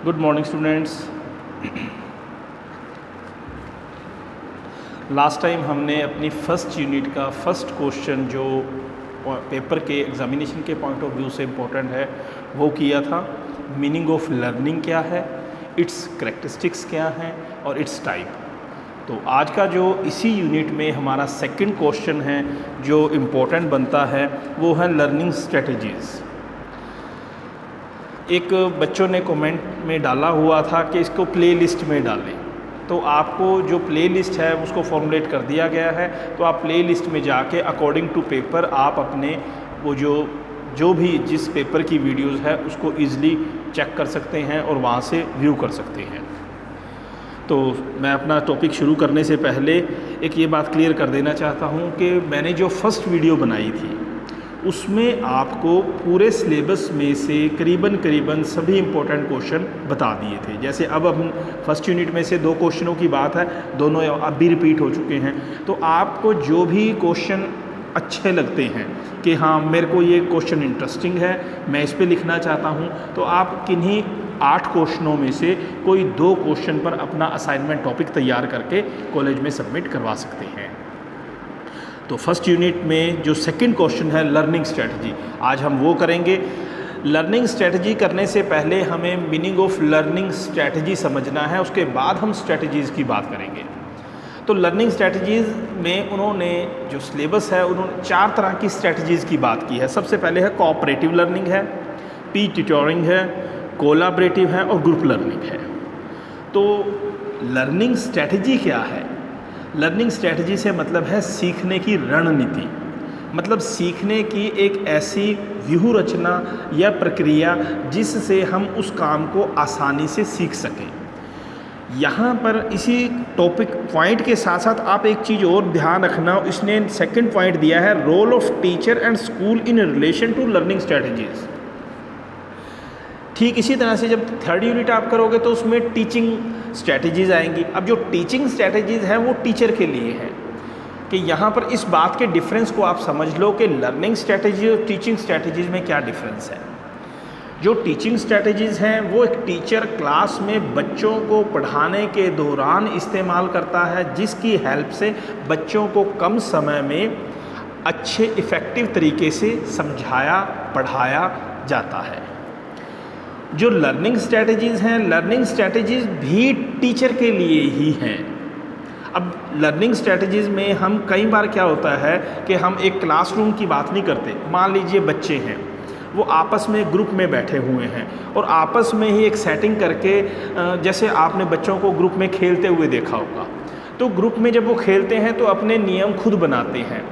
Good morning students. Last time हमने अपनी first unit का फर्स्ट क्वेश्चन जो पेपर के एग्जामिनेशन के पॉइंट ऑफ व्यू से इम्पोर्टेंट है वो किया था। मीनिंग ऑफ लर्निंग क्या है, इट्स करैक्टरिस्टिक्स क्या हैं और इट्स टाइप। तो आज का जो इसी यूनिट में हमारा सेकंड क्वेश्चन है जो इम्पोर्टेंट बनता है वो है लर्निंग स्ट्रेटजीज़। एक बच्चों ने कमेंट में डाला हुआ था कि इसको प्लेलिस्ट में डालें, तो आपको जो प्लेलिस्ट है उसको फॉर्मुलेट कर दिया गया है। तो आप प्लेलिस्ट में जाके अकॉर्डिंग टू पेपर आप अपने वो जो भी जिस पेपर की वीडियोस है उसको ईज़िली चेक कर सकते हैं और वहाँ से व्यू कर सकते हैं। तो मैं अपना टॉपिक शुरू करने से पहले एक ये बात क्लियर कर देना चाहता हूँ कि मैंने जो फर्स्ट वीडियो बनाई थी उसमें आपको पूरे सिलेबस में से करीबन सभी इम्पोर्टेंट क्वेश्चन बता दिए थे। जैसे अब हम फर्स्ट यूनिट में से 2 क्वेश्चनों की बात है, दोनों अब भी रिपीट हो चुके हैं। तो आपको जो भी क्वेश्चन अच्छे लगते हैं कि हाँ मेरे को ये क्वेश्चन इंटरेस्टिंग है, मैं इस पे लिखना चाहता हूँ, तो आप किन्हीं 8 क्वेश्चनों में से कोई 2 क्वेश्चन पर अपना असाइनमेंट टॉपिक तैयार करके कॉलेज में सबमिट करवा सकते हैं। तो फर्स्ट यूनिट में जो सेकंड क्वेश्चन है लर्निंग स्ट्रेटजी, आज हम वो करेंगे। लर्निंग स्ट्रेटजी करने से पहले हमें मीनिंग ऑफ लर्निंग स्ट्रेटजी समझना है, उसके बाद हम स्ट्रेटजीज़ की बात करेंगे। तो लर्निंग स्ट्रेटजीज़ में उन्होंने जो सिलेबस है उन्होंने 4 तरह की स्ट्रेटजीज़ की बात की है। सबसे पहले है कोऑपरेटिव लर्निंग है, पी ट्यूटरिंग है, कोलैबोरेटिव है और ग्रुप लर्निंग है। तो लर्निंग स्ट्रेटजी क्या है? लर्निंग स्ट्रेटजी से मतलब है सीखने की रणनीति, मतलब सीखने की एक ऐसी व्यूह रचना या प्रक्रिया जिससे हम उस काम को आसानी से सीख सकें। यहाँ पर इसी टॉपिक पॉइंट के साथ साथ आप एक चीज़ और ध्यान रखना, इसने सेकंड पॉइंट दिया है role of teacher and school in relation to learning strategies. ठीक इसी तरह से जब थर्ड यूनिट आप करोगे तो उसमें टीचिंग स्ट्रैटेजीज़ आएंगी। अब जो टीचिंग स्ट्रैटेजीज़ हैं वो टीचर के लिए है कि यहाँ पर इस बात के डिफरेंस को आप समझ लो कि लर्निंग स्ट्रैटेजी और टीचिंग स्ट्रैटेजीज़ में क्या डिफरेंस है। जो टीचिंग स्ट्रैटेजीज़ हैं वो एक टीचर क्लास में बच्चों को पढ़ाने के दौरान इस्तेमाल करता है, जिसकी हेल्प से बच्चों को कम समय में अच्छे इफ़ेक्टिव तरीके से समझाया पढ़ाया जाता है। जो लर्निंग स्ट्रैटेजीज़ हैं, लर्निंग स्ट्रैटेजीज़ भी टीचर के लिए ही हैं। अब लर्निंग स्ट्रैटेजीज़ में हम कई बार क्या होता है कि हम एक क्लासरूम की बात नहीं करते। मान लीजिए बच्चे हैं, वो आपस में ग्रुप में बैठे हुए हैं और आपस में ही एक सेटिंग करके, जैसे आपने बच्चों को ग्रुप में खेलते हुए देखा होगा, तो ग्रुप में जब वो खेलते हैं तो अपने नियम खुद बनाते हैं,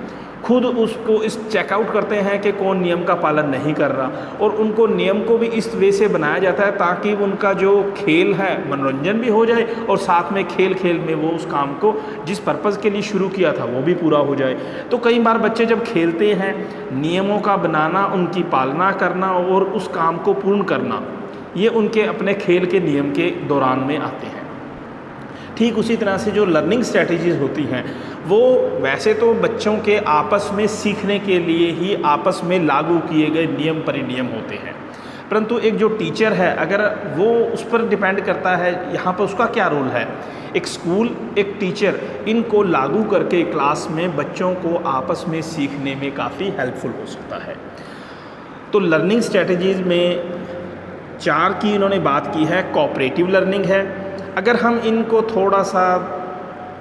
खुद उसको इस चेकआउट करते हैं कि कौन नियम का पालन नहीं कर रहा, और उनको नियम को भी इस वे से बनाया जाता है ताकि उनका जो खेल है मनोरंजन भी हो जाए और साथ में खेल खेल में वो उस काम को जिस पर्पज़ के लिए शुरू किया था वो भी पूरा हो जाए। तो कई बार बच्चे जब खेलते हैं, नियमों का बनाना, उनकी पालना करना और उस काम को पूर्ण करना, ये उनके अपने खेल के नियम के दौरान में आते हैं। ठीक उसी तरह से जो लर्निंग स्ट्रैटेजीज़ होती हैं वो वैसे तो बच्चों के आपस में सीखने के लिए ही आपस में लागू किए गए नियम परिनियम होते हैं, परंतु एक जो टीचर है अगर वो उस पर डिपेंड करता है, यहाँ पर उसका क्या रोल है। एक स्कूल, एक टीचर इनको लागू करके क्लास में बच्चों को आपस में सीखने में काफ़ी हेल्पफुल हो सकता है। तो लर्निंग स्ट्रैटेजीज़ में 4 की इन्होंने बात की है। कोऑपरेटिव लर्निंग है। अगर हम इनको थोड़ा सा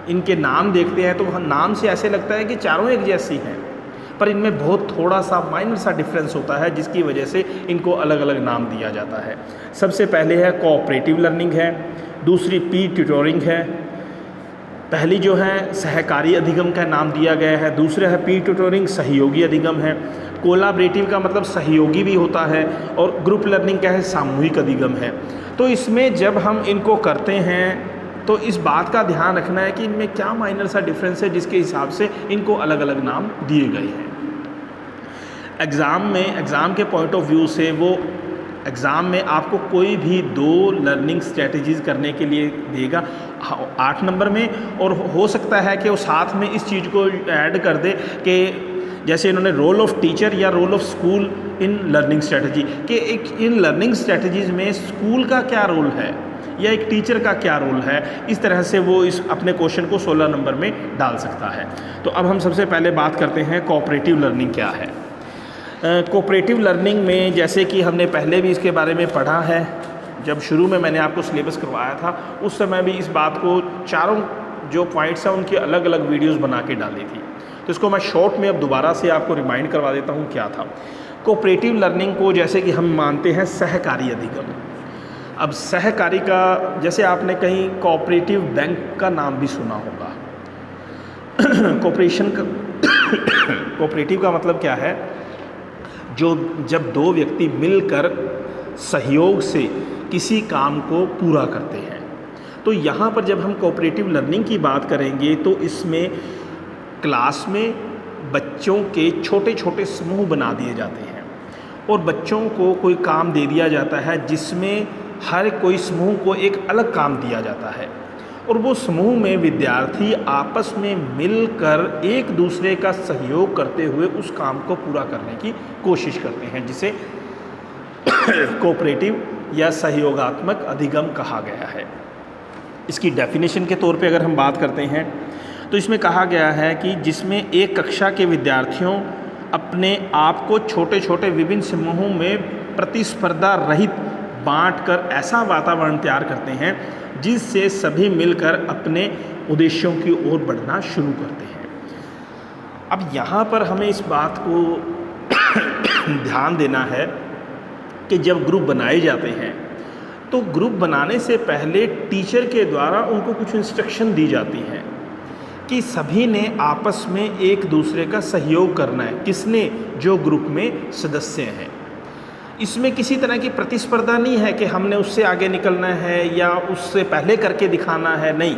इनके नाम देखते हैं तो नाम से ऐसे लगता है कि चारों एक जैसी हैं, पर इनमें बहुत थोड़ा सा माइनर सा डिफरेंस होता है जिसकी वजह से इनको अलग अलग नाम दिया जाता है। सबसे पहले है कोऑपरेटिव लर्निंग है, दूसरी पी ट्यूटरिंग है, पहली जो है सहकारी अधिगम का नाम दिया गया है, दूसरा है पी ट्यूटरिंग सहयोगी अधिगम है, कोलैबोरेटिव का मतलब सहयोगी भी होता है, और ग्रुप लर्निंग का है सामूहिक अधिगम है। तो इसमें जब हम इनको करते हैं तो इस बात का ध्यान रखना है कि इनमें क्या माइनर सा डिफरेंस है जिसके हिसाब से इनको अलग अलग नाम दिए गए हैं। एग्ज़ाम के पॉइंट ऑफ व्यू से वो एग्ज़ाम में आपको कोई भी 2 लर्निंग स्ट्रैटेजीज़ करने के लिए देगा 8 नंबर में, और हो सकता है कि वो साथ में इस चीज़ को ऐड कर दे कि जैसे इन्होंने रोल ऑफ टीचर या role of school in learning strategy कि एक इन लर्निंग स्ट्रेटजीज़ में स्कूल का क्या रोल है या एक टीचर का क्या रोल है, इस तरह से वो इस अपने क्वेश्चन को 16 नंबर में डाल सकता है। तो अब हम सबसे पहले बात करते हैं कोऑपरेटिव लर्निंग क्या है। कोऑपरेटिव लर्निंग में जैसे कि हमने पहले भी इसके बारे में पढ़ा है, जब शुरू में मैंने आपको सिलेबस करवाया था उस समय भी इस बात को चारों जो पॉइंट्स हैं उनकी अलग अलग वीडियोस बना के डाली थी। तो इसको मैं शॉर्ट में अब दोबारा से आपको रिमाइंड करवा देता हूँ क्या था। कोऑपरेटिव लर्निंग को जैसे कि हम मानते हैं सहकारी अधिगम। अब सहकारी का जैसे आपने कहीं कोऑपरेटिव बैंक का नाम भी सुना होगा। कोऑपरेटिव का मतलब क्या है, जो जब दो व्यक्ति मिलकर सहयोग से किसी काम को पूरा करते हैं। तो यहाँ पर जब हम कोऑपरेटिव लर्निंग की बात करेंगे तो इसमें क्लास में बच्चों के छोटे छोटे समूह बना दिए जाते हैं और बच्चों को कोई काम दे दिया जाता है जिसमें हर कोई समूह को एक अलग काम दिया जाता है और वो समूह में विद्यार्थी आपस में मिलकर एक दूसरे का सहयोग करते हुए उस काम को पूरा करने की कोशिश करते हैं, जिसे कोऑपरेटिव या सहयोगात्मक अधिगम कहा गया है। इसकी डेफिनेशन के तौर पे अगर हम बात करते हैं तो इसमें कहा गया है कि जिसमें एक कक्षा के विद्यार्थियों अपने आप को छोटे छोटे विभिन्न समूहों में प्रतिस्पर्धा रहित बांटकर ऐसा वातावरण तैयार करते हैं जिससे सभी मिलकर अपने उद्देश्यों की ओर बढ़ना शुरू करते हैं। अब यहाँ पर हमें इस बात को ध्यान देना है कि जब ग्रुप बनाए जाते हैं तो ग्रुप बनाने से पहले टीचर के द्वारा उनको कुछ इंस्ट्रक्शन दी जाती हैं कि सभी ने आपस में एक दूसरे का सहयोग करना है। किसने? जो ग्रुप में सदस्य हैं। इसमें किसी तरह की प्रतिस्पर्धा नहीं है कि हमने उससे आगे निकलना है या उससे पहले करके दिखाना है, नहीं।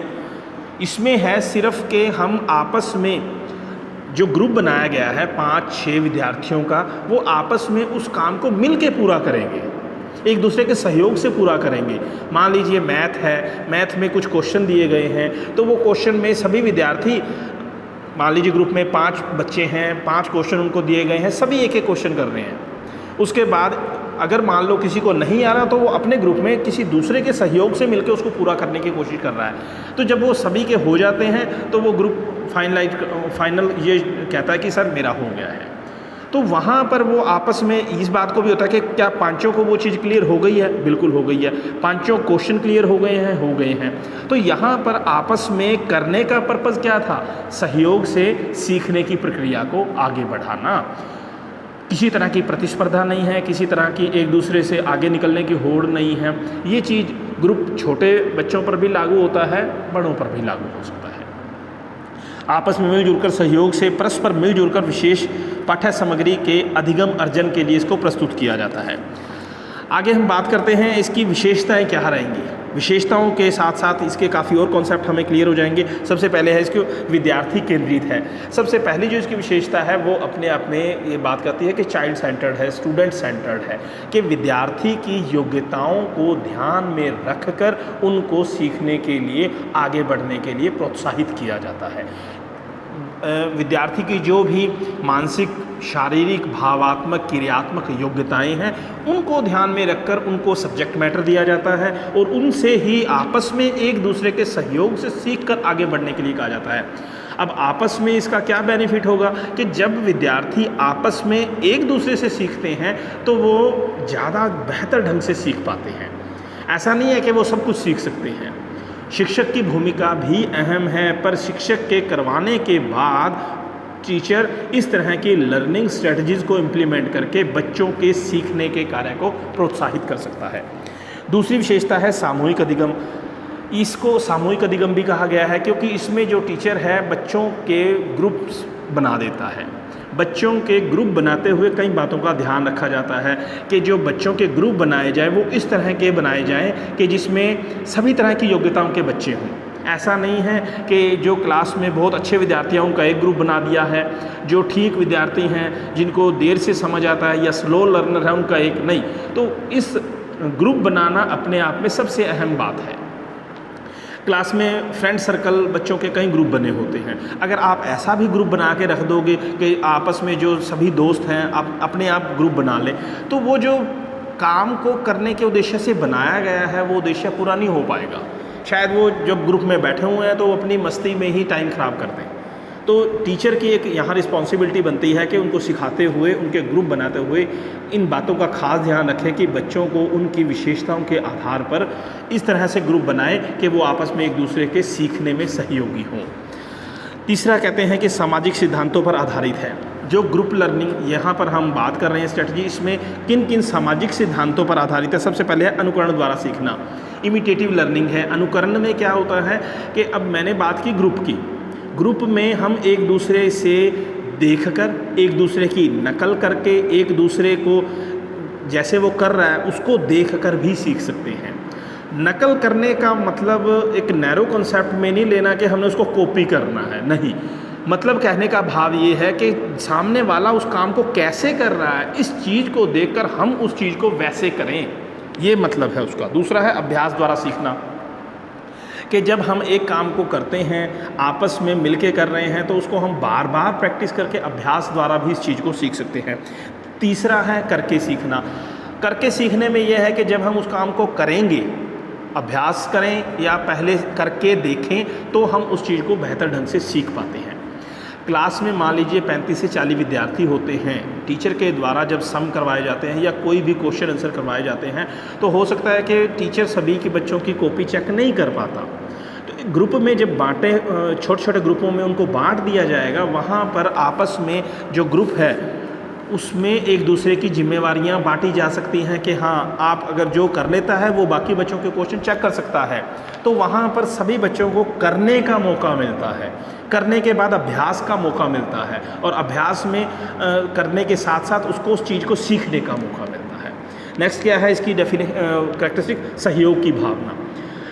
इसमें है सिर्फ कि हम आपस में जो ग्रुप बनाया गया है 5-6 विद्यार्थियों का, वो आपस में उस काम को मिल के पूरा करेंगे, एक दूसरे के सहयोग से पूरा करेंगे। मान लीजिए मैथ है, मैथ में कुछ क्वेश्चन दिए गए हैं तो वो क्वेश्चन में सभी विद्यार्थी, मान लीजिए ग्रुप में 5 बच्चे हैं, 5 क्वेश्चन उनको दिए गए हैं, सभी एक एक क्वेश्चन कर रहे हैं। उसके बाद अगर मान लो किसी को नहीं आ रहा तो वो अपने ग्रुप में किसी दूसरे के सहयोग से मिलकर उसको पूरा करने की कोशिश कर रहा है। तो जब वो सभी के हो जाते हैं तो वो ग्रुप फाइनल ये कहता है कि सर मेरा हो गया है। तो वहाँ पर वो आपस में इस बात को भी होता है कि क्या पांचों को वो चीज़ क्लियर हो गई है? बिल्कुल हो गई है। पांचों क्वेश्चन क्लियर हो गए हैं? हो गए हैं। तो यहाँ पर आपस में करने का पर्पज़ क्या था? सहयोग से सीखने की प्रक्रिया को आगे बढ़ाना। किसी तरह की प्रतिस्पर्धा नहीं है, किसी तरह की एक दूसरे से आगे निकलने की होड़ नहीं है। ये चीज़ ग्रुप छोटे बच्चों पर भी लागू होता है, बड़ों पर भी लागू हो सकता है। आपस में मिलजुल कर सहयोग से परस्पर मिलजुल कर विशेष पाठ्य सामग्री के अधिगम अर्जन के लिए इसको प्रस्तुत किया जाता है। आगे हम बात करते हैं इसकी विशेषताएं क्या रहेंगी। विशेषताओं के साथ साथ इसके काफ़ी और कॉन्सेप्ट हमें क्लियर हो जाएंगे। सबसे पहले है इसको विद्यार्थी केंद्रित है। सबसे पहली जो इसकी विशेषता है वो अपने आप में ये बात करती है कि चाइल्ड सेंटर्ड है, स्टूडेंट सेंटर्ड है, कि विद्यार्थी की योग्यताओं को ध्यान में रखकर उनको सीखने के लिए, आगे बढ़ने के लिए प्रोत्साहित किया जाता है। विद्यार्थी की जो भी मानसिक, शारीरिक, भावात्मक, क्रियात्मक योग्यताएं हैं उनको ध्यान में रखकर उनको सब्जेक्ट मैटर दिया जाता है और उनसे ही आपस में एक दूसरे के सहयोग से सीखकर आगे बढ़ने के लिए कहा जाता है। अब आपस में इसका क्या बेनिफिट होगा कि जब विद्यार्थी आपस में एक दूसरे से सीखते हैं तो वो ज़्यादा बेहतर ढंग से सीख पाते हैं। ऐसा नहीं है कि वो सब कुछ सीख सकते हैं। शिक्षक की भूमिका भी अहम है, पर शिक्षक के करवाने के बाद टीचर इस तरह की लर्निंग स्ट्रेटजीज़ को इम्प्लीमेंट करके बच्चों के सीखने के कार्य को प्रोत्साहित कर सकता है। दूसरी विशेषता है सामूहिक अधिगम। इसको सामूहिक अधिगम भी कहा गया है क्योंकि इसमें जो टीचर है बच्चों के ग्रुप्स बना देता है। बच्चों के ग्रुप बनाते हुए कई बातों का ध्यान रखा जाता है कि जो बच्चों के ग्रुप बनाए जाए वो इस तरह के बनाए जाएं कि जिसमें सभी तरह की योग्यताओं के बच्चे हों। ऐसा नहीं है कि जो क्लास में बहुत अच्छे विद्यार्थी हैं उनका एक ग्रुप बना दिया है, जो ठीक विद्यार्थी हैं जिनको देर से समझ आता है या स्लो लर्नर है उनका एक, नहीं। तो इस ग्रुप बनाना अपने आप में सबसे अहम बात है। क्लास में फ्रेंड सर्कल बच्चों के कई ग्रुप बने होते हैं। अगर आप ऐसा भी ग्रुप बना के रख दोगे कि आपस में जो सभी दोस्त हैं आप अपने आप ग्रुप बना लें, तो वो जो काम को करने के उद्देश्य से बनाया गया है वो उद्देश्य पूरा नहीं हो पाएगा। शायद वो जब ग्रुप में बैठे हुए हैं तो वो अपनी मस्ती में ही टाइम ख़राब कर दें। तो टीचर की एक यहाँ रिस्पॉन्सिबिलिटी बनती है कि उनको सिखाते हुए, उनके ग्रुप बनाते हुए इन बातों का खास ध्यान रखें कि बच्चों को उनकी विशेषताओं के आधार पर इस तरह से ग्रुप बनाएं कि वो आपस में एक दूसरे के सीखने में सहयोगी हों। तीसरा कहते हैं कि सामाजिक सिद्धांतों पर आधारित है। जो ग्रुप लर्निंग यहाँ पर हम बात कर रहे हैं स्ट्रेटजी, इसमें किन किन सामाजिक सिद्धांतों पर आधारित है। सबसे पहले है अनुकरण द्वारा सीखना, इमिटेटिव लर्निंग है। अनुकरण में क्या होता है कि अब मैंने बात की ग्रुप की, ग्रुप में हम एक दूसरे से देखकर, एक दूसरे की नकल करके, एक दूसरे को जैसे वो कर रहा है उसको देखकर भी सीख सकते हैं। नकल करने का मतलब एक नैरो कॉन्सेप्ट में नहीं लेना कि हमने उसको कॉपी करना है, नहीं। मतलब कहने का भाव ये है कि सामने वाला उस काम को कैसे कर रहा है, इस चीज़ को देखकर हम उस चीज़ को वैसे करें, ये मतलब है उसका। दूसरा है अभ्यास द्वारा सीखना, कि जब हम एक काम को करते हैं, आपस में मिलके कर रहे हैं, तो उसको हम बार बार प्रैक्टिस करके अभ्यास द्वारा भी इस चीज़ को सीख सकते हैं। तीसरा है करके सीखना। करके सीखने में यह है कि जब हम उस काम को करेंगे, अभ्यास करें या पहले करके देखें, तो हम उस चीज़ को बेहतर ढंग से सीख पाते हैं। क्लास में मान लीजिए 35 से 40 विद्यार्थी होते हैं, टीचर के द्वारा जब सम करवाए जाते हैं या कोई भी क्वेश्चन आंसर करवाए जाते हैं, तो हो सकता है कि टीचर सभी की बच्चों की कॉपी चेक नहीं कर पाता। तो ग्रुप में जब बांटे, छोटे छोटे ग्रुपों में उनको बांट दिया जाएगा, वहाँ पर आपस में जो ग्रुप है उसमें एक दूसरे की जिम्मेवारियां बांटी जा सकती हैं कि हाँ, आप अगर जो कर लेता है वो बाकी बच्चों के क्वेश्चन चेक कर सकता है। तो वहाँ पर सभी बच्चों को करने का मौका मिलता है, करने के बाद अभ्यास का मौका मिलता है, और अभ्यास में करने के साथ साथ उसको उस चीज़ को सीखने का मौका मिलता है। नेक्स्ट क्या है इसकी कैरेक्टरिस्टिक, सहयोग की भावना।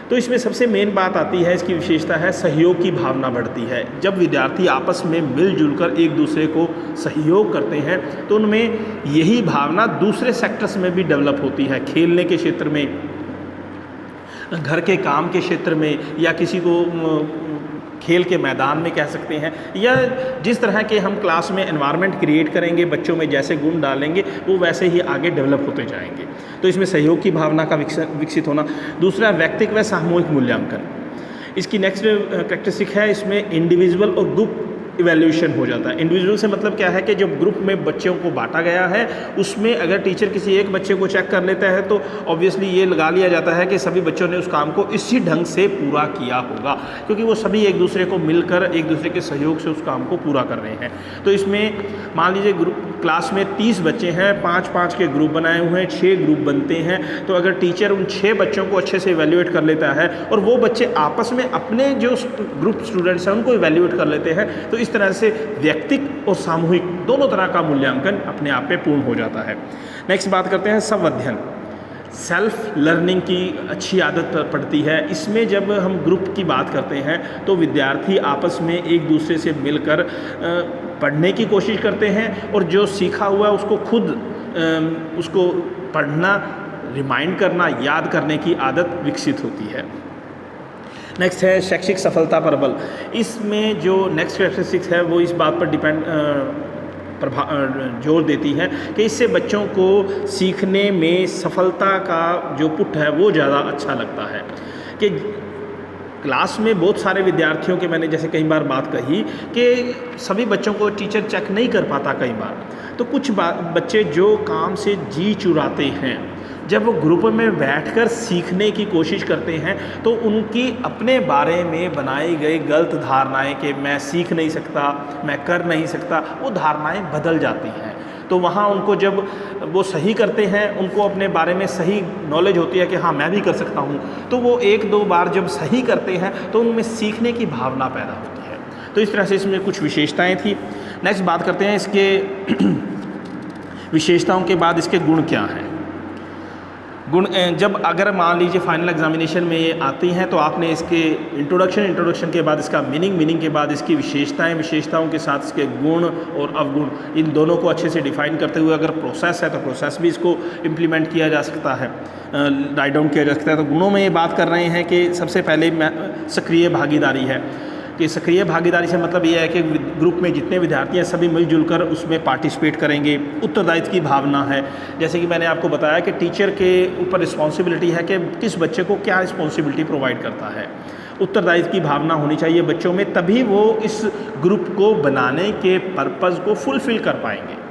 तो इसमें सबसे मेन बात आती है, इसकी विशेषता है सहयोग की भावना बढ़ती है। जब विद्यार्थी आपस में मिलजुल कर एक दूसरे को सहयोग करते हैं तो उनमें यही भावना दूसरे सेक्टर्स में भी डेवलप होती है, खेलने के क्षेत्र में, घर के काम के क्षेत्र में, या किसी को खेल के मैदान में कह सकते हैं, या जिस तरह के हम क्लास में एनवायरनमेंट क्रिएट करेंगे, बच्चों में जैसे गुण डालेंगे वो वैसे ही आगे डेवलप होते जाएंगे। तो इसमें सहयोग की भावना का विकसित होना। दूसरा व्यक्तिगत व सामूहिक मूल्यांकन। इसकी नेक्स्ट कैरेक्टरिस्टिक है, इसमें इंडिविजुअल और ग्रुप इवैल्यूएशन हो जाता है। इंडिविजुअल से मतलब क्या है कि जब ग्रुप में बच्चों को बांटा गया है, उसमें अगर टीचर किसी एक बच्चे को चेक कर लेता है तो ऑब्वियसली ये लगा लिया जाता है कि सभी बच्चों ने उस काम को इसी ढंग से पूरा किया होगा, क्योंकि वो सभी एक दूसरे को मिलकर, एक दूसरे के सहयोग से उस काम को पूरा कर रहे हैं। तो इसमें मान लीजिए क्लास में 30 बच्चे हैं, 5-5 के ग्रुप बनाए हुए हैं, 6 ग्रुप बनते हैं। तो अगर टीचर उन 6 बच्चों को अच्छे से इवैल्यूएट कर लेता है और वो बच्चे आपस में अपने जो ग्रुप स्टूडेंट्स हैं उनको इवैल्यूएट कर लेते हैं, तो इस तरह से व्यक्तिगत और सामूहिक दोनों तरह का मूल्यांकन अपने आप में पूर्ण हो जाता है। नेक्स्ट बात करते हैं संवर्धन। सेल्फ लर्निंग की अच्छी आदत पड़ती है। इसमें जब हम ग्रुप की बात करते हैं तो विद्यार्थी आपस में एक दूसरे से मिलकर पढ़ने की कोशिश करते हैं, और जो सीखा हुआ है उसको खुद उसको पढ़ना, रिमाइंड करना, याद करने की आदत विकसित होती है। नेक्स्ट है शैक्षिक सफलता पर बल। इसमें जो नेक्स्ट कैरेक्टरिस्टिक्स है वो इस बात पर जोर देती है कि इससे बच्चों को सीखने में सफलता का जो पुट है वो ज़्यादा अच्छा लगता है। कि क्लास में बहुत सारे विद्यार्थियों के, मैंने जैसे कई बार बात कही कि सभी बच्चों को टीचर चेक नहीं कर पाता कई बार, तो कुछ बच्चे जो काम से जी चुराते हैं, जब वो ग्रुप में बैठकर सीखने की कोशिश करते हैं तो उनकी अपने बारे में बनाई गई गलत धारणाएं कि मैं सीख नहीं सकता, मैं कर नहीं सकता, वो धारणाएं बदल जाती हैं। तो वहाँ उनको जब वो सही करते हैं, उनको अपने बारे में सही नॉलेज होती है कि हाँ मैं भी कर सकता हूँ, तो वो 1-2 बार जब सही करते हैं तो उनमें सीखने की भावना पैदा होती है। तो इस तरह से इसमें कुछ विशेषताएँ थी। नेक्स्ट बात करते हैं इसके विशेषताओं के बाद इसके गुण क्या हैं। जब अगर मान लीजिए फाइनल एग्जामिनेशन में ये आती हैं तो आपने इसके इंट्रोडक्शन के बाद इसका मीनिंग के बाद इसकी विशेषताओं के साथ इसके गुण और अवगुण, इन दोनों को अच्छे से डिफाइन करते हुए अगर प्रोसेस है तो प्रोसेस भी इसको इम्प्लीमेंट किया जा सकता है, राइट डाउन किया जा सकता है। तो गुणों में ये बात कर रहे हैं कि सबसे पहले सक्रिय भागीदारी है, कि सक्रिय भागीदारी से मतलब ये है कि ग्रुप में जितने विद्यार्थी हैं सभी मिलजुल कर उसमें पार्टिसिपेट करेंगे। उत्तरदायित्व की भावना है, जैसे कि मैंने आपको बताया कि टीचर के ऊपर रिस्पॉन्सिबिलिटी है कि किस बच्चे को क्या रिस्पॉन्सिबिलिटी प्रोवाइड करता है। उत्तरदायित्व की भावना होनी चाहिए बच्चों में, तभी वो इस ग्रुप को बनाने के पर्पज़ को फुलफ़िल कर पाएंगे।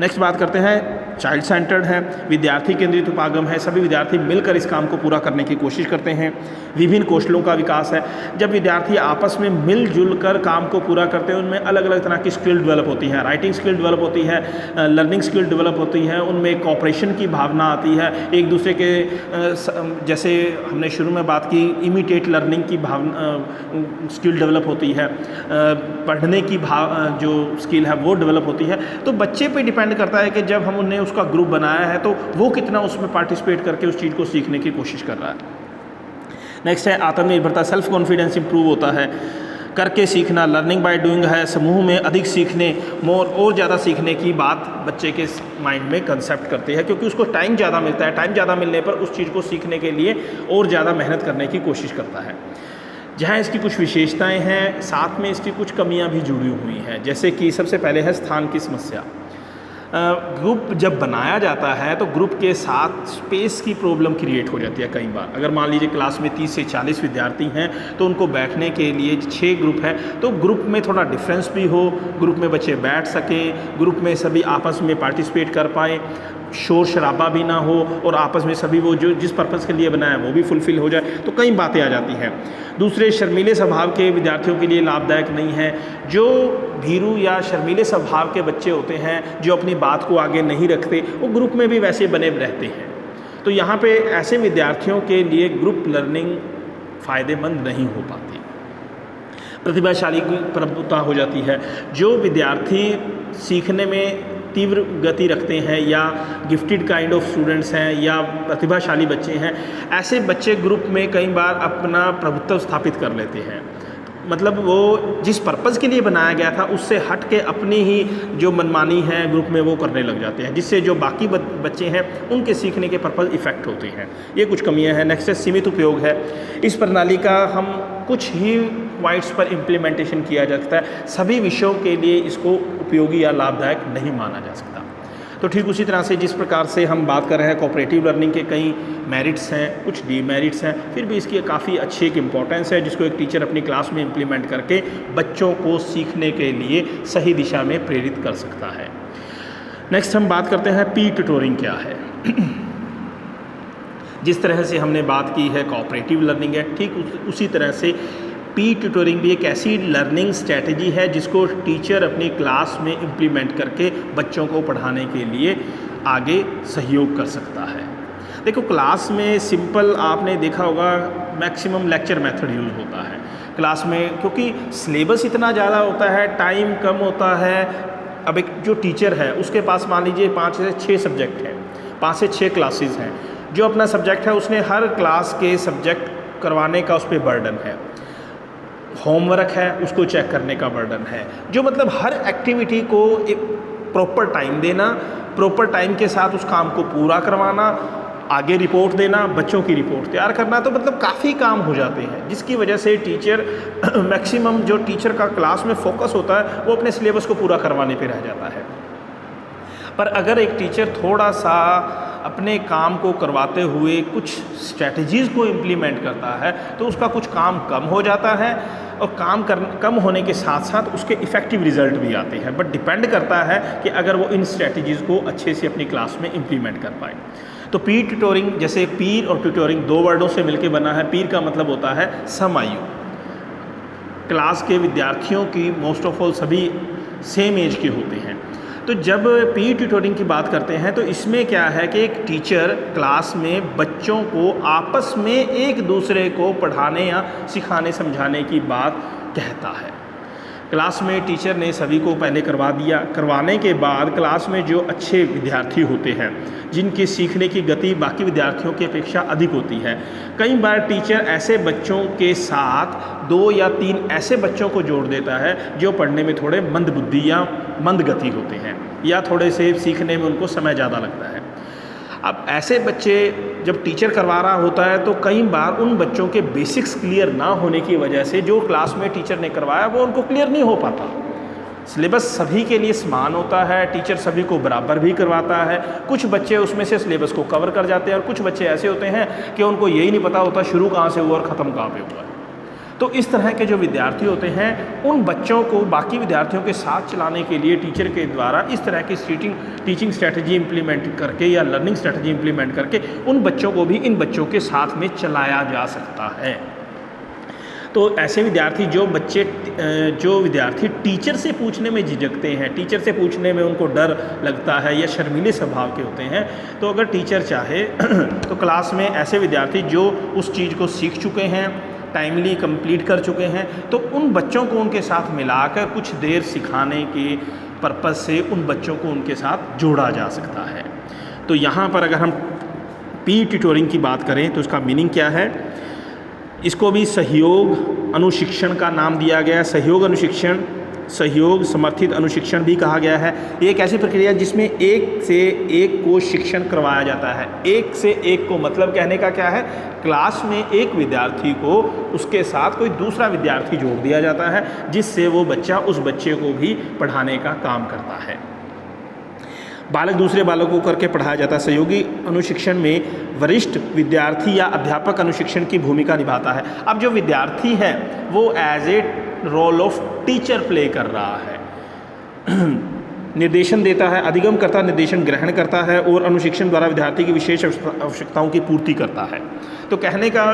नेक्स्ट बात करते हैं चाइल्ड सेंटर्ड है, विद्यार्थी केंद्रित उपागम है, सभी विद्यार्थी मिलकर इस काम को पूरा करने की कोशिश करते हैं। विभिन्न कौशलों का विकास है, जब विद्यार्थी आपस में मिलजुल कर काम को पूरा करते हैं उनमें अलग अलग तरह की स्किल डेवलप होती है, राइटिंग स्किल डेवलप होती है, लर्निंग स्किल डेवलप होती है, उनमें कोऑपरेशन की भावना आती है, एक दूसरे के जैसे हमने शुरू में बात की इमिटेट लर्निंग की भावना स्किल डेवलप होती है, पढ़ने की जो स्किल है वो डेवलप होती है। तो बच्चे पे डिपेंड करता है कि जब हम उन्हें उसका ग्रुप बनाया है तो वो कितना उसमें पार्टिसिपेट करके उस चीज़ को सीखने की कोशिश कर रहा है। नेक्स्ट है आत्मनिर्भरता, सेल्फ कॉन्फिडेंस इंप्रूव होता है, करके सीखना, लर्निंग बाय डूइंग है, समूह में अधिक सीखने, और ज़्यादा सीखने की बात बच्चे के माइंड में कंसेप्ट करती है, क्योंकि उसको टाइम ज़्यादा मिलता है। टाइम ज़्यादा मिलने पर उस चीज़ को सीखने के लिए और ज़्यादा मेहनत करने की कोशिश करता है। जहाँ इसकी कुछ विशेषताएं हैं, साथ में इसकी कुछ कमियां भी जुड़ी हुई हैं, जैसे कि सबसे पहले है स्थान की समस्या। ग्रुप जब बनाया जाता है तो ग्रुप के साथ स्पेस की प्रॉब्लम क्रिएट हो जाती है कई बार। अगर मान लीजिए क्लास में 30 से 40 विद्यार्थी हैं तो उनको बैठने के लिए 6 ग्रुप है, तो ग्रुप में थोड़ा डिफरेंस भी हो, ग्रुप में बच्चे बैठ सकें, ग्रुप में सभी आपस में पार्टिसिपेट कर पाएँ, शोर शराबा भी ना हो और आपस में सभी वो जो जिस पर्पज़ के लिए बनाया है वो भी फुलफ़िल हो जाए, तो कई बातें आ जाती हैं। दूसरे, शर्मीले स्वभाव के विद्यार्थियों के लिए लाभदायक नहीं है। जो भीरू या शर्मीले स्वभाव के बच्चे होते हैं जो अपनी बात को आगे नहीं रखते, वो ग्रुप में भी वैसे बने रहते हैं। तो यहाँ पे ऐसे विद्यार्थियों के लिए ग्रुप लर्निंग फ़ायदेमंद नहीं हो पाती। प्रतिभाशाली की प्रभुता हो जाती है। जो विद्यार्थी सीखने में तीव्र गति रखते हैं या गिफ्टेड काइंड ऑफ स्टूडेंट्स हैं या प्रतिभाशाली बच्चे हैं, ऐसे बच्चे ग्रुप में कई बार अपना प्रभुत्व स्थापित कर लेते हैं। मतलब वो जिस पर्पज़ के लिए बनाया गया था उससे हट के अपनी ही जो मनमानी है ग्रुप में वो करने लग जाते हैं, जिससे जो बाकी बच्चे हैं उनके सीखने के पर्पज़ इफ़ेक्ट होते हैं। ये कुछ कमियां हैं। नेक्स्ट है सीमित उपयोग है। इस प्रणाली का हम कुछ ही पॉइंट्स पर इम्प्लीमेंटेशन किया जा सकता है, सभी विषयों के लिए इसको उपयोगी या लाभदायक नहीं माना जा सकता। तो ठीक उसी तरह से जिस प्रकार से हम बात कर रहे हैं कोऑपरेटिव लर्निंग के कई मेरिट्स हैं, कुछ डीमेरिट्स हैं, फिर भी इसकी काफ़ी अच्छी एक इम्पॉर्टेंस है जिसको एक टीचर अपनी क्लास में इम्प्लीमेंट करके बच्चों को सीखने के लिए सही दिशा में प्रेरित कर सकता है। नेक्स्ट हम बात करते हैं पीर ट्यूटोरिंग क्या है। जिस तरह से हमने बात की है कोऑपरेटिव लर्निंग है, ठीक उसी तरह से पीर ट्यूटोरिंग भी एक ऐसी लर्निंग स्ट्रैटेजी है जिसको टीचर अपनी क्लास में इम्प्लीमेंट करके बच्चों को पढ़ाने के लिए आगे सहयोग कर सकता है। देखो, क्लास में सिंपल आपने देखा होगा मैक्सिमम लेक्चर मेथड यूज़ होता है क्लास में, क्योंकि सिलेबस इतना ज़्यादा होता है, टाइम कम होता है। अब एक जो टीचर है उसके पास मान लीजिए 5 से 6 सब्जेक्ट हैं, 5 से 6 क्लासेस हैं। जो अपना सब्जेक्ट है उसने हर क्लास के सब्जेक्ट करवाने का उस पर बर्डन है, होमवर्क है उसको चेक करने का बर्डन है। जो मतलब हर एक्टिविटी को एक प्रॉपर टाइम देना, प्रॉपर टाइम के साथ उस काम को पूरा करवाना, आगे रिपोर्ट देना, बच्चों की रिपोर्ट तैयार करना, तो मतलब काफ़ी काम हो जाते हैं, जिसकी वजह से टीचर मैक्सिमम जो टीचर का क्लास में फोकस होता है वो अपने सिलेबस को पूरा करवाने पे रह जाता है। पर अगर एक टीचर थोड़ा सा अपने काम को करवाते हुए कुछ स्ट्रैटेजीज़ को इम्प्लीमेंट करता है तो उसका कुछ काम कम हो जाता है, और काम कम होने के साथ साथ उसके इफ़ेक्टिव रिज़ल्ट भी आते हैं। बट डिपेंड करता है कि अगर वो इन स्ट्रैटेजीज़ को अच्छे से अपनी क्लास में इम्प्लीमेंट कर पाए। तो पीर ट्यूटोरिंग, जैसे पीर और ट्यूटोरिंग 2 वर्डों से मिलकर बना है। पीर का मतलब होता है समायु। क्लास के विद्यार्थियों की मोस्ट ऑफ ऑल सभी सेम एज के होते हैं। तो जब पीर ट्यूटोरिंग की बात करते हैं तो इसमें क्या है कि एक टीचर क्लास में बच्चों को आपस में एक दूसरे को पढ़ाने या सिखाने समझाने की बात कहता है। क्लास में टीचर ने सभी को पहले करवा दिया। करवाने के बाद क्लास में जो अच्छे विद्यार्थी होते हैं, जिनकी सीखने की गति बाकी विद्यार्थियों की अपेक्षा अधिक होती है, कई बार टीचर ऐसे बच्चों के साथ 2 या 3 ऐसे बच्चों को जोड़ देता है जो पढ़ने में थोड़े मंद बुद्धि या मंद गति होते हैं, या थोड़े से सीखने में उनको समय ज़्यादा लगता है। अब ऐसे बच्चे जब टीचर करवा रहा होता है तो कई बार उन बच्चों के बेसिक्स क्लियर ना होने की वजह से जो क्लास में टीचर ने करवाया वो उनको क्लियर नहीं हो पाता। सिलेबस सभी के लिए समान होता है, टीचर सभी को बराबर भी करवाता है। कुछ बच्चे उसमें से सिलेबस को कवर कर जाते हैं और कुछ बच्चे ऐसे होते हैं कि उनको यही नहीं पता होता शुरू कहाँ से हुआ और ख़त्म कहाँ पे हुआ है। तो इस तरह के जो विद्यार्थी होते हैं, उन बच्चों को बाकी विद्यार्थियों के साथ चलाने के लिए टीचर के द्वारा इस तरह की टीचिंग स्ट्रेटजी इम्प्लीमेंट करके या लर्निंग स्ट्रेटजी इम्प्लीमेंट करके उन बच्चों को भी इन बच्चों के साथ में चलाया जा सकता है। तो ऐसे विद्यार्थी जो विद्यार्थी टीचर से पूछने में झिझकते हैं, टीचर से पूछने में उनको डर लगता है या शर्मीले स्वभाव के होते हैं, तो अगर टीचर चाहे तो क्लास में ऐसे विद्यार्थी जो उस चीज़ को सीख चुके हैं, टाइमली कंप्लीट कर चुके हैं, तो उन बच्चों को उनके साथ मिलाकर कुछ देर सिखाने के पर्पज़ से उन बच्चों को उनके साथ जोड़ा जा सकता है। तो यहाँ पर अगर हम पीयर ट्यूटोरिंग की बात करें तो इसका मीनिंग क्या है? इसको भी सहयोग अनुशिक्षण का नाम दिया गया है। सहयोग समर्थित अनुशिक्षण भी कहा गया है। एक ऐसी प्रक्रिया जिसमें एक से एक को शिक्षण करवाया जाता है। एक से एक को मतलब कहने का क्या है? क्लास में एक विद्यार्थी को उसके साथ कोई दूसरा विद्यार्थी जोड़ दिया जाता है, जिससे वो बच्चा उस बच्चे को भी पढ़ाने का काम करता है। बालक दूसरे बालकों को करके पढ़ाया जाता है। सहयोगी अनुशिक्षण में वरिष्ठ विद्यार्थी या अध्यापक अनुशिक्षण की भूमिका निभाता है। अब जो विद्यार्थी है वो as a role of teacher play कर रहा है, निर्देशन देता है, अधिगम करता है, निर्देशन ग्रहण करता है और अनुशिक्षण द्वारा विद्यार्थी की विशेष आवश्यकताओं की पूर्ति करता है। तो कहने का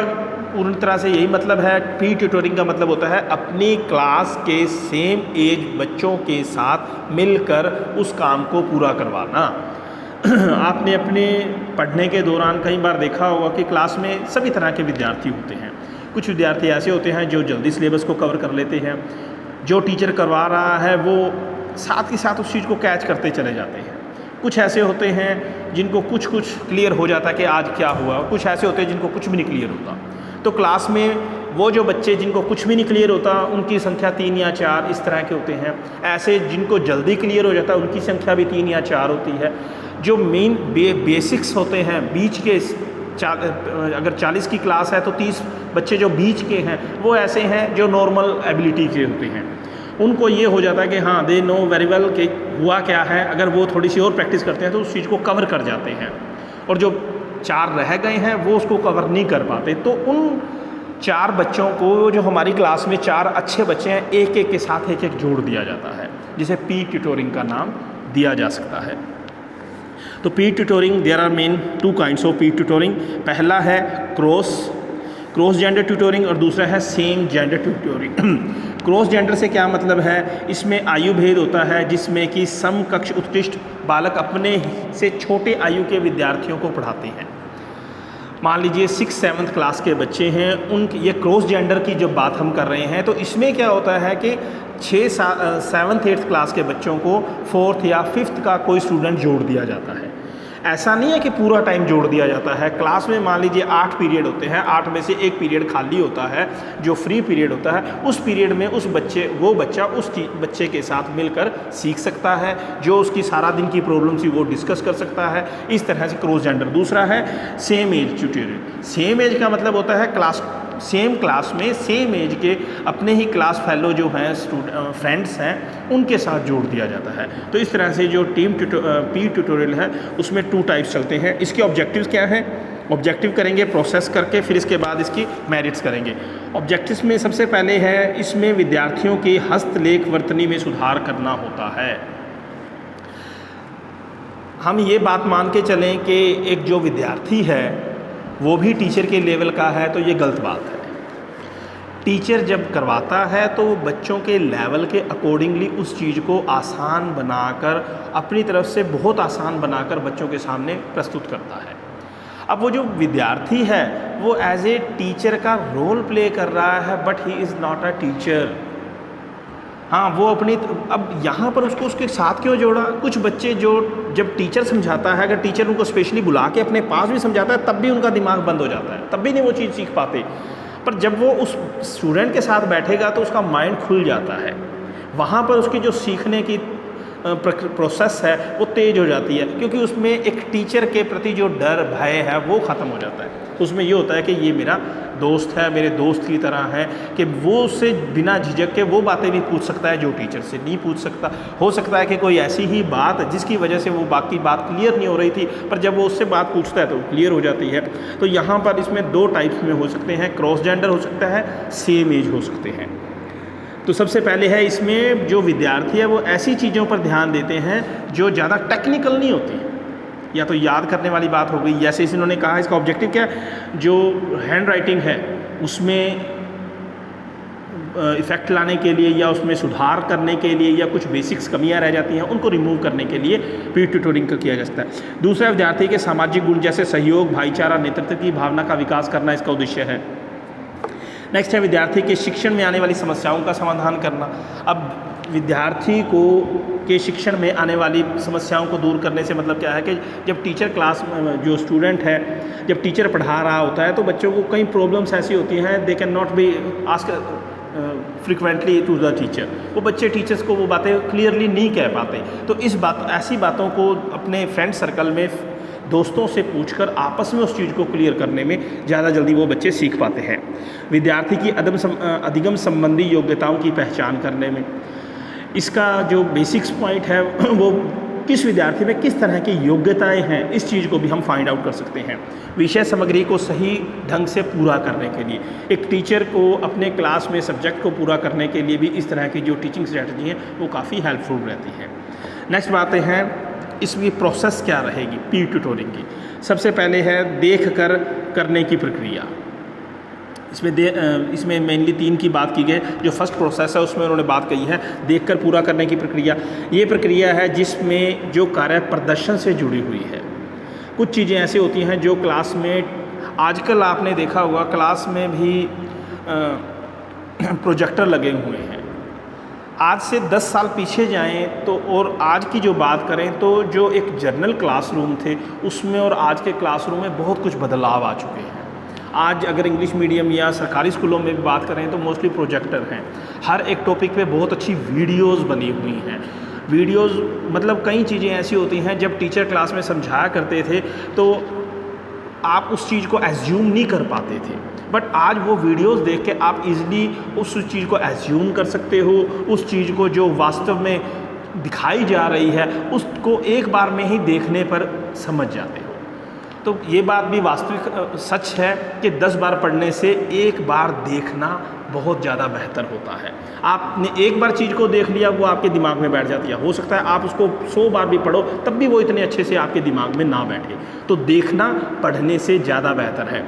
पूर्ण तरह से यही मतलब है। पीयर ट्यूटोरिंग का मतलब होता है अपनी क्लास के सेम एज बच्चों के साथ मिलकर उस काम को पूरा करवाना। आपने अपने पढ़ने के दौरान कई बार देखा होगा कि क्लास में सभी तरह के विद्यार्थी होते हैं। कुछ विद्यार्थी ऐसे होते हैं जो जल्दी सिलेबस को कवर कर लेते हैं, जो टीचर करवा रहा है वो साथ ही साथ उस चीज़ को कैच करते चले जाते हैं। कुछ ऐसे होते हैं जिनको कुछ क्लियर हो जाता है कि आज क्या हुआ, कुछ ऐसे होते हैं जिनको कुछ भी नहीं क्लियर होता। तो क्लास में वो जो बच्चे जिनको कुछ भी नहीं क्लियर होता उनकी संख्या 3 या 4 इस तरह के होते हैं। ऐसे जिनको जल्दी क्लियर हो जाता है उनकी संख्या भी 3 या 4 होती है। जो मेन बेसिक्स होते हैं, बीच के अगर 40 की क्लास है तो 30 बच्चे जो बीच के हैं वो ऐसे हैं जो नॉर्मल एबिलिटी के होते हैं। उनको ये हो जाता है कि हाँ दे नो वेरी वेल कि हुआ क्या है। अगर वो थोड़ी सी और प्रैक्टिस करते हैं तो उस चीज़ को कवर कर जाते हैं, और जो 4 रह गए हैं वो उसको कवर नहीं कर पाते। तो उन 4 बच्चों को, जो हमारी क्लास में 4 अच्छे बच्चे हैं, एक एक के साथ एक एक जोड़ दिया जाता है, जिसे पीयर ट्यूटोरिंग का नाम दिया जा सकता है। तो peer tutoring, there are main 2 kinds of peer tutoring. पहला है क्रॉस जेंडर ट्यूटोरिंग और दूसरा है same gender tutoring. Cross gender से क्या मतलब है? इसमें आयु भेद होता है, जिसमें कि समकक्ष उत्कृष्ट बालक अपने से छोटे आयु के विद्यार्थियों को पढ़ाते हैं। मान लीजिए 6th-7th क्लास के बच्चे हैं, ये क्रॉस जेंडर की जब बात हम कर रहे हैं तो इसमें क्या होता है कि 7th-8th क्लास के बच्चों को 4th या 5th का कोई स्टूडेंट जोड़ दिया जाता है। ऐसा नहीं है कि पूरा टाइम जोड़ दिया जाता है। क्लास में मान लीजिए 8 पीरियड होते हैं, 8 में से एक पीरियड खाली होता है जो फ्री पीरियड होता है। उस पीरियड में वो बच्चा उस बच्चे के साथ मिलकर सीख सकता है, जो उसकी सारा दिन की प्रॉब्लम थी वो डिस्कस कर सकता है। इस तरह से क्रॉस जेंडर। दूसरा है same age tutorial. Same age का मतलब होता है सेम क्लास में सेम एज के अपने ही क्लास फेलो जो हैं फ्रेंड्स हैं उनके साथ जोड़ दिया जाता है। तो इस तरह से जो पीयर ट्यूटोरियल है उसमें 2 टाइप्स चलते हैं। इसके ऑब्जेक्टिव्स क्या हैं? ऑब्जेक्टिव करेंगे प्रोसेस करके, फिर इसके बाद इसकी मेरिट्स करेंगे। ऑब्जेक्टिव्स में सबसे पहले है इसमें विद्यार्थियों की हस्तलेख वर्तनी में सुधार करना होता है। हम ये बात मान के चलें कि एक जो विद्यार्थी है वो भी टीचर के लेवल का है, तो ये गलत बात है। टीचर जब करवाता है तो बच्चों के लेवल के अकॉर्डिंगली उस चीज़ को आसान बनाकर, अपनी तरफ से बहुत आसान बनाकर बच्चों के सामने प्रस्तुत करता है। अब वो जो विद्यार्थी है वो एज ए टीचर का रोल प्ले कर रहा है, but he is not a teacher. हाँ वो अपनी, अब यहाँ पर उसको उसके साथ क्यों जोड़ा? कुछ बच्चे जो जब टीचर समझाता है, अगर टीचर उनको स्पेशली बुला के अपने पास भी समझाता है, तब भी उनका दिमाग बंद हो जाता है, तब भी नहीं वो चीज़ सीख पाते। पर जब वो उस स्टूडेंट के साथ बैठेगा तो उसका माइंड खुल जाता है, वहाँ पर उसकी जो सीखने की प्रोसेस है वो तेज़ हो जाती है, क्योंकि उसमें एक टीचर के प्रति जो डर भय है वो ख़त्म हो जाता है। उसमें ये होता है कि ये मेरा दोस्त है, मेरे दोस्त की तरह है, कि वो उससे बिना झिझक के वो बातें भी पूछ सकता है जो टीचर से नहीं पूछ सकता। हो सकता है कि कोई ऐसी ही बात जिसकी वजह से वो बाकी बात क्लियर नहीं हो रही थी, पर जब वो उससे बात पूछता है तो क्लियर हो जाती है। तो यहाँ पर इसमें 2 टाइप्स में हो सकते हैं, क्रॉस जेंडर हो सकता है, सेम एज हो सकते हैं। तो सबसे पहले है इसमें जो विद्यार्थी है वो ऐसी चीज़ों पर ध्यान देते हैं जो ज़्यादा टेक्निकल नहीं होती, या तो याद करने वाली बात हो गई, जैसे इन्होंने कहा इसका ऑब्जेक्टिव क्या है, जो हैंड राइटिंग है उसमें इफ़ेक्ट लाने के लिए या उसमें सुधार करने के लिए या कुछ बेसिक्स कमियां रह जाती हैं उनको रिमूव करने के लिए पीयर ट्यूटरिंग का किया जा सकता है। दूसरा, विद्यार्थी के सामाजिक गुण जैसे सहयोग, भाईचारा, नेतृत्व की भावना का विकास करना इसका उद्देश्य है। नेक्स्ट है विद्यार्थी के शिक्षण में आने वाली समस्याओं का समाधान करना। अब विद्यार्थी को के शिक्षण में आने वाली समस्याओं को दूर करने से मतलब क्या है कि जब टीचर क्लास में जो स्टूडेंट है, जब टीचर पढ़ा रहा होता है तो बच्चों को कई प्रॉब्लम्स ऐसी होती हैं, they can not be ask frequently to the teacher. वो बच्चे टीचर्स को वो बातें क्लियरली नहीं कह पाते, तो ऐसी बातों को अपने फ्रेंड सर्कल में दोस्तों से पूछकर आपस में उस चीज़ को क्लियर करने में ज़्यादा जल्दी वो बच्चे सीख पाते हैं। विद्यार्थी की अधिगम संबंधी योग्यताओं की पहचान करने में, इसका जो बेसिक्स पॉइंट है वो किस विद्यार्थी में किस तरह की योग्यताएं हैं, इस चीज़ को भी हम फाइंड आउट कर सकते हैं। विषय सामग्री को सही ढंग से पूरा करने के लिए, एक टीचर को अपने क्लास में सब्जेक्ट को पूरा करने के लिए भी इस तरह की जो टीचिंग स्ट्रेटजी है वो काफ़ी हेल्पफुल रहती है। नेक्स्ट बातें हैं इसकी प्रोसेस क्या रहेगी पीयर ट्यूटरिंग की। सबसे पहले है देख कर करने की प्रक्रिया। इसमें मेनली 3 की बात की गई। जो फर्स्ट प्रोसेस है उसमें उन्होंने बात कही है देखकर पूरा करने की प्रक्रिया। ये प्रक्रिया है जिसमें जो कार्य प्रदर्शन से जुड़ी हुई है। कुछ चीज़ें ऐसी होती हैं जो क्लास में, आजकल आपने देखा होगा क्लास में भी प्रोजेक्टर लगे हुए हैं। आज से 10 साल पीछे जाएं तो और आज की जो बात करें तो जो एक जनरल क्लासरूम थे उसमें और आज के क्लासरूम में बहुत कुछ बदलाव आ चुके हैं। आज अगर इंग्लिश मीडियम या सरकारी स्कूलों में भी बात करें तो मोस्टली प्रोजेक्टर हैं। हर एक टॉपिक पे बहुत अच्छी वीडियोस बनी हुई हैं। वीडियोस मतलब कई चीज़ें ऐसी होती हैं जब टीचर क्लास में समझाया करते थे तो आप उस चीज़ को एज्यूम नहीं कर पाते थे, बट आज वो वीडियोस देख के आप इजीली उस चीज़ को एज्यूम कर सकते हो। उस चीज़ को जो वास्तव में दिखाई जा रही है उसको एक बार में ही देखने पर समझ जाते हो। तो ये बात भी वास्तविक सच है कि 10 बार पढ़ने से एक बार देखना बहुत ज़्यादा बेहतर होता है। आपने एक बार चीज़ को देख लिया वो आपके दिमाग में बैठ जाती है। हो सकता है आप उसको 100 बार भी पढ़ो तब भी वो इतने अच्छे से आपके दिमाग में ना बैठे। तो देखना पढ़ने से ज़्यादा बेहतर है।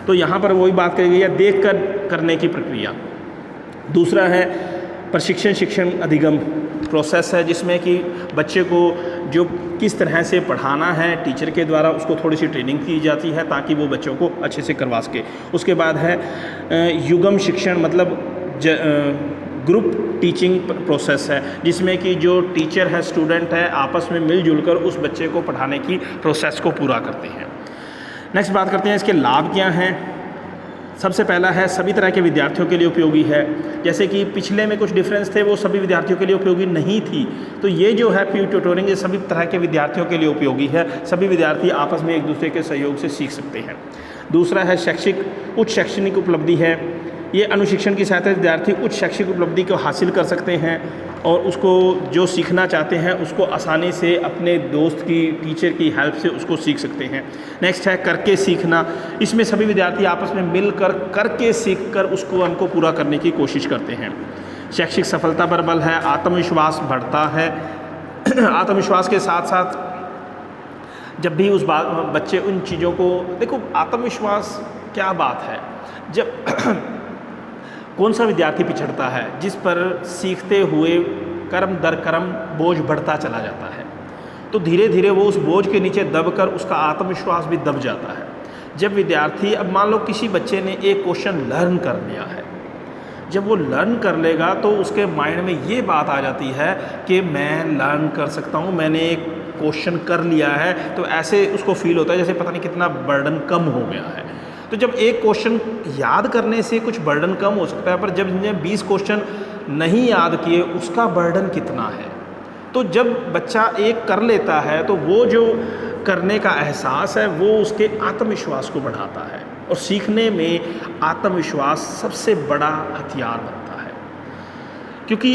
तो यहाँ पर वही बात कही गई है देख कर करने की प्रक्रिया। दूसरा है प्रशिक्षण शिक्षण अधिगम प्रोसेस है जिसमें कि बच्चे को जो किस तरह से पढ़ाना है टीचर के द्वारा उसको थोड़ी सी ट्रेनिंग की जाती है ताकि वो बच्चों को अच्छे से करवा सके। उसके बाद है युगम शिक्षण मतलब ग्रुप टीचिंग प्रोसेस है जिसमें कि जो टीचर है स्टूडेंट है आपस में मिलजुल कर उस बच्चे को पढ़ाने की प्रोसेस को पूरा करते हैं। नेक्स्ट बात करते हैं इसके लाभ क्या हैं। सबसे पहला है सभी तरह के विद्यार्थियों के लिए उपयोगी है। जैसे कि पिछले में कुछ डिफरेंस थे वो सभी विद्यार्थियों के लिए उपयोगी नहीं थी, तो ये जो है पीयर ट्यूटरिंग ये सभी तरह के विद्यार्थियों के लिए उपयोगी है। सभी विद्यार्थी आपस में एक दूसरे के सहयोग से सीख सकते हैं। दूसरा है उच्च शैक्षणिक उपलब्धि है। ये अनुशिक्षण की सहायता से विद्यार्थी उच्च शैक्षिक उपलब्धि को हासिल कर सकते हैं और उसको जो सीखना चाहते हैं उसको आसानी से अपने दोस्त की टीचर की हेल्प से उसको सीख सकते हैं। नेक्स्ट है करके सीखना। इसमें सभी विद्यार्थी आपस में मिलकर करके सीखकर उसको हमको पूरा करने की कोशिश करते हैं। शैक्षिक सफलता पर बल है, आत्मविश्वास बढ़ता है। आत्मविश्वास के साथ साथ जब भी बच्चे उन चीज़ों को देखो, आत्मविश्वास क्या बात है। जब कौन सा विद्यार्थी पिछड़ता है जिस पर सीखते हुए कर्म दर कर्म बोझ बढ़ता चला जाता है, तो धीरे धीरे वो उस बोझ के नीचे दबकर उसका आत्मविश्वास भी दब जाता है। जब विद्यार्थी, अब मान लो किसी बच्चे ने एक क्वेश्चन लर्न कर लिया है, जब वो लर्न कर लेगा तो उसके माइंड में ये बात आ जाती है कि मैं लर्न कर सकता हूँ, मैंने एक क्वेश्चन कर लिया है, तो ऐसे उसको फील होता है जैसे पता नहीं कितना बर्डन कम हो गया है। तो जब एक क्वेश्चन याद करने से कुछ बर्डन कम हो सकता है, पर जब इन्हें 20 क्वेश्चन नहीं याद किए उसका बर्डन कितना है। तो जब बच्चा एक कर लेता है तो वो जो करने का एहसास है वो उसके आत्मविश्वास को बढ़ाता है, और सीखने में आत्मविश्वास सबसे बड़ा हथियार बनता है, क्योंकि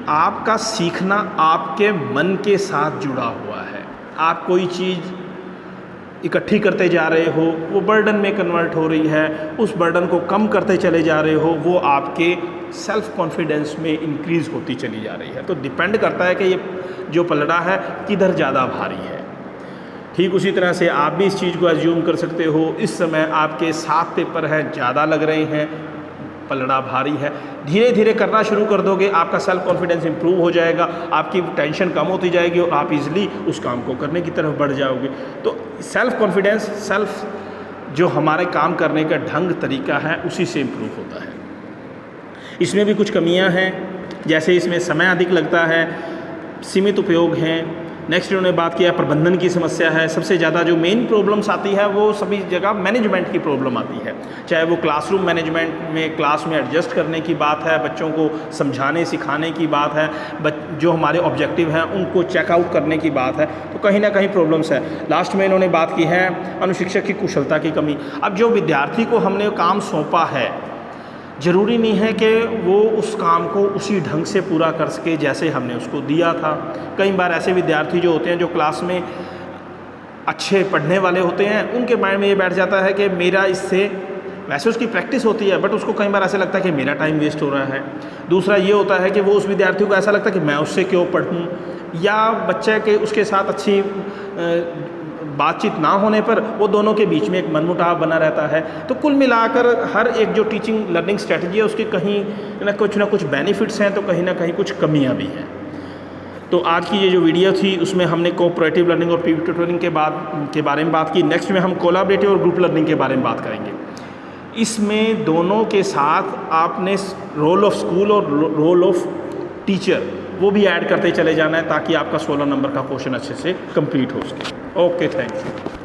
आपका सीखना आपके मन के साथ जुड़ा हुआ है। आप कोई चीज़ इकट्ठी करते जा रहे हो, वो बर्डन में कन्वर्ट हो रही है, उस बर्डन को कम करते चले जा रहे हो, वो आपके सेल्फ कॉन्फिडेंस में इंक्रीज़ होती चली जा रही है। तो डिपेंड करता है कि ये जो पलड़ा है किधर ज़्यादा भारी है। ठीक उसी तरह से आप भी इस चीज़ को एज्यूम कर सकते हो, इस समय आपके 7 पेपर हैं, ज़्यादा लग रहे हैं, पलड़ा भारी है। धीरे धीरे करना शुरू कर दोगे, आपका सेल्फ कॉन्फिडेंस इंप्रूव हो जाएगा, आपकी टेंशन कम होती जाएगी और आप इजीली उस काम को करने की तरफ बढ़ जाओगे। तो सेल्फ कॉन्फिडेंस, सेल्फ जो हमारे काम करने का ढंग तरीका है उसी से इंप्रूव होता है। इसमें भी कुछ कमियां हैं, जैसे इसमें समय अधिक लगता है, सीमित उपयोग हैं। नेक्स्ट इन्होंने बात किया प्रबंधन की समस्या है। सबसे ज़्यादा जो मेन प्रॉब्लम्स आती है वो सभी जगह मैनेजमेंट की प्रॉब्लम आती है, चाहे वो क्लासरूम मैनेजमेंट में क्लास में एडजस्ट करने की बात है, बच्चों को समझाने सिखाने की बात है, जो हमारे ऑब्जेक्टिव हैं उनको चेकआउट करने की बात है, तो कहीं ना कहीं प्रॉब्लम्स है। लास्ट में इन्होंने बात की है अनुशिक्षक की कुशलता की कमी। अब जो विद्यार्थी को हमने काम सौंपा है, ज़रूरी नहीं है कि वो उस काम को उसी ढंग से पूरा कर सके जैसे हमने उसको दिया था। कई बार ऐसे विद्यार्थी जो होते हैं जो क्लास में अच्छे पढ़ने वाले होते हैं, उनके माइंड में ये बैठ जाता है कि मेरा इससे, वैसे उसकी प्रैक्टिस होती है बट उसको कई बार ऐसा लगता है कि मेरा टाइम वेस्ट हो रहा है। दूसरा ये होता है कि वो उस विद्यार्थी को ऐसा लगता है कि मैं उससे क्यों पढ़ूँ, या बच्चे के उसके साथ अच्छी बातचीत ना होने पर वो दोनों के बीच में एक मनमुटाव बना रहता है। तो कुल मिलाकर हर एक जो टीचिंग लर्निंग स्ट्रेटजी है उसके कहीं ना कुछ बेनिफिट्स हैं तो कहीं ना कहीं कुछ कमियां भी हैं। तो आज की ये जो वीडियो थी उसमें हमने कोऑपरेटिव लर्निंग और पीवी ट्यूटरिंग के बारे में बात की। नेक्स्ट में हम कोलैबोरेटिव और ग्रुप लर्निंग के बारे में बात करेंगे। इसमें दोनों के साथ आपने रोल ऑफ स्कूल और रोल ऑफ टीचर वो भी ऐड करते चले जाना है ताकि आपका 16 नंबर का क्वेश्चन अच्छे से कंप्लीट हो सके। Okay, thank you.